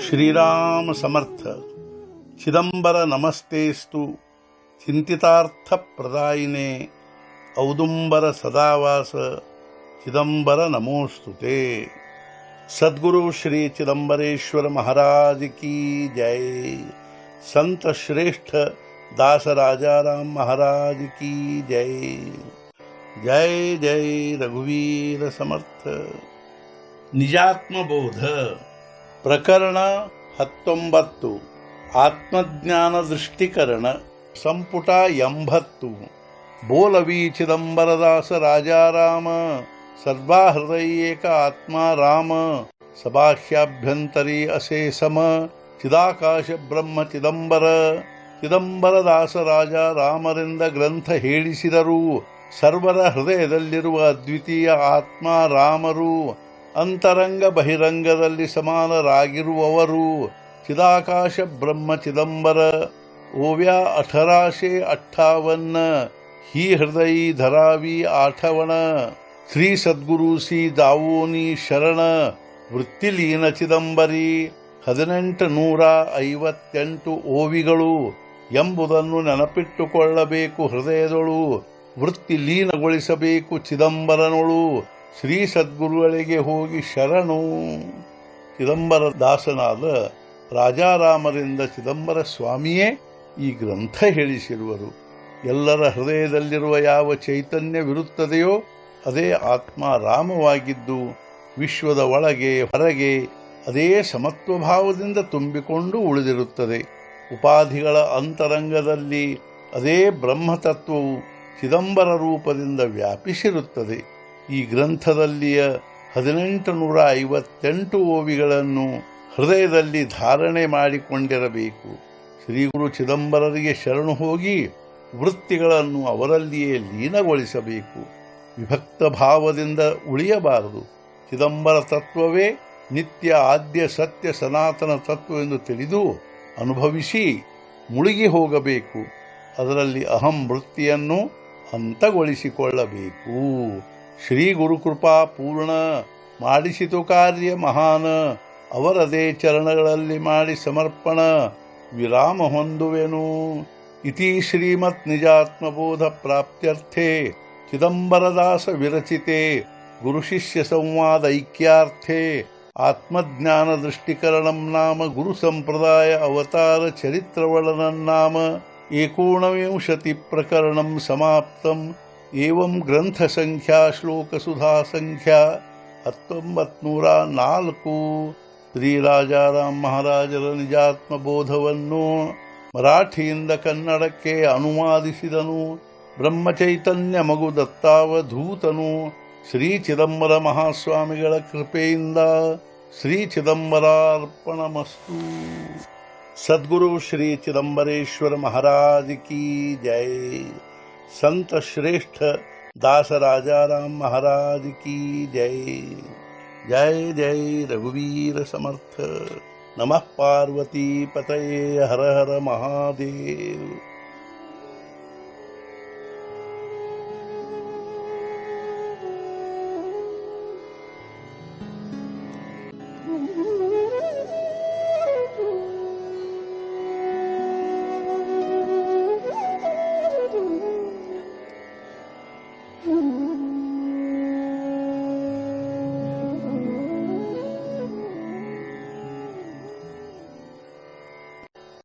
श्रीराम समर्थ. चिदंबर नमस्तेस्तु चिंतितार्थ प्रदायिने औदुंबर सदावास चिदंबर नमोस्तुते. सद्गुरु श्री चिदंबरेश्वर महाराज की जय. संत श्रेष्ठ दास राजाराम महाराज की जय. जय जय रघुवीर समर्थ. निजात्मबोध ಪ್ರಕರಣ 19 ಆತ್ಮಜ್ಞಾನ ದೃಷ್ಟಿಕರಣ ಸಂಪುಟ 80. ಬೋಲವಿ ಚಿದಂಬರದಾಸ ರಾಜಾರಾಮ ಸರ್ವಾ ಹೃದಯೇಕ ಆತ್ಮ ರಾಮ ಸಭಾಹ್ಯಾಭ್ಯಂತರಿ ಅಸೇ ಸಮ ಚಿದಾಕಾಶ ಬ್ರಹ್ಮ ಚಿದಂಬರದಾಸ ರಾಜ ರಾಮರಿಂದ ಗ್ರಂಥ ಹೇಳಿಸಿದರು. ಸರ್ವರ ಹೃದಯದಲ್ಲಿರುವ ಅದ್ವಿತೀಯ ಆತ್ಮ ರಾಮರು ಅಂತರಂಗ ಬಹಿರಂಗದಲ್ಲಿ ಸಮಾನರಾಗಿರುವವರು. ಚಿದಾಕಾಶ ಬ್ರಹ್ಮ ಚಿದಂಬರ ಓವ್ಯಾ 1858 ही हृदय धरावी आठवण. श्री सद्गुरु सी दावोनी शरण ವೃತ್ತಿಲೀನ ಚಿದಂಬರಿ 1858 ಓವಿಗಳು ಎಂಬುದನ್ನು ನೆನಪಿಟ್ಟುಕೊಳ್ಳಬೇಕು. ಹೃದಯದೊಳು ವೃತ್ತಿ ಲೀನಗೊಳಿಸಬೇಕು ಚಿದಂಬರನೊಳು. ಶ್ರೀ ಸದ್ಗುರುಗಳಿಗೆ ಹೋಗಿ ಶರಣು. ಚಿದಂಬರ ದಾಸನಾದ ರಾಜಾರಾಮರಿಂದ ಚಿದಂಬರ ಸ್ವಾಮಿಯೇ ಈ ಗ್ರಂಥ ಹೇಳಿಸಿರುವರು. ಎಲ್ಲರ ಹೃದಯದಲ್ಲಿರುವ ಯಾವ ಚೈತನ್ಯವಿರುತ್ತದೆಯೋ ಅದೇ ಆತ್ಮ ರಾಮವಾಗಿದ್ದು ವಿಶ್ವದ ಒಳಗೆ ಹೊರಗೆ ಅದೇ ಸಮತ್ವಭಾವದಿಂದ ತುಂಬಿಕೊಂಡು ಉಳಿದಿರುತ್ತದೆ. ಉಪಾಧಿಗಳ ಅಂತರಂಗದಲ್ಲಿ ಅದೇ ಬ್ರಹ್ಮತತ್ವವು ಚಿದಂಬರ ರೂಪದಿಂದ ವ್ಯಾಪಿಸಿರುತ್ತದೆ. ಈ ಗ್ರಂಥದಲ್ಲಿಯ 1858 ಓವಿಗಳನ್ನು ಹೃದಯದಲ್ಲಿ ಧಾರಣೆ ಮಾಡಿಕೊಂಡಿರಬೇಕು. ಶ್ರೀಗುರು ಚಿದಂಬರರಿಗೆ ಶರಣು ಹೋಗಿ ವೃತ್ತಿಗಳನ್ನು ಅವರಲ್ಲಿಯೇ ಲೀನಗೊಳಿಸಬೇಕು. ವಿಭಕ್ತ ಭಾವದಿಂದ ಉಳಿಯಬಾರದು. ಚಿದಂಬರ ತತ್ವವೇ ನಿತ್ಯ ಆದ್ಯ ಸತ್ಯ ಸನಾತನ ತತ್ವವೆಂದು ತಿಳಿದು ಅನುಭವಿಸಿ ಮುಳುಗಿ ಹೋಗಬೇಕು. ಅದರಲ್ಲಿ ಅಹಂ ವೃತ್ತಿಯನ್ನು ಅಂತಗೊಳಿಸಿಕೊಳ್ಳಬೇಕು. ಶ್ರೀ ಗುರುಕೃಪಾ ಪೂರ್ಣ ಮಾಡಿಸಿತು ಕಾರ್ಯ ಮಹಾನ. ಅವರದೇ ಚರಣಗಳಲ್ಲಿ ಮಾಡಿ ಸಮರ್ಪಣ ವಿರಾಮ ಹೊಂದುವೆನು. ಇತಿ ಶ್ರೀಮತ್ ನಿಜಾತ್ಮಬೋಧ ಪ್ರಾಪ್ತ್ಯರ್ಥೆ ಚಿದಂಬರದಾಸ ವಿರಚಿತೆ ಗುರುಶಿಷ್ಯ ಸಂವಾದ ಐಕ್ಯಾರ್ಥೆ ಆತ್ಮಜ್ಞಾನ ದೃಷ್ಟಿಕರಣಂ ನಾಮ ಗುರು ಸಂಪ್ರದಾಯ ಅವತಾರ ಚರಿತ್ರವರ್ಣನಂ ನಾಮ 19 ಪ್ರಕರಣಂ ಸಮಾಪ್ತಂ. ಏವಂ ಗ್ರಂಥ ಸಂಖ್ಯಾ ಶ್ಲೋಕ ಸುಧಾ ಸಂಖ್ಯಾ 1904. ಶ್ರೀ ರಾಜಾರಾಮ್ ಮಹಾರಾಜರ ನಿಜಾತ್ಮಬೋಧವನ್ನು ಮರಾಠಿಯಿಂದ ಕನ್ನಡಕ್ಕೆ ಅನುವಾದಿಸಿದನು. ಬ್ರಹ್ಮಚೈತನ್ಯ ಮಗು ದತ್ತಾವಧೂತನು. ಶ್ರೀ ಚಿದಂಬರ ಮಹಾಸ್ವಾಮಿಗಳ ಕೃಪೆಯಿಂದ ಶ್ರೀ ಚಿದಂಬರಾರ್ಪಣಮಸ್ತು. सद्गुरु श्री चिदंबरेश्वर महाराज की जय. संत श्रेष्ठ दास राजाराम महाराज की जय. जय जय रघुवीर समर्थ. नमः पार्वती पतये हर हर महादेव.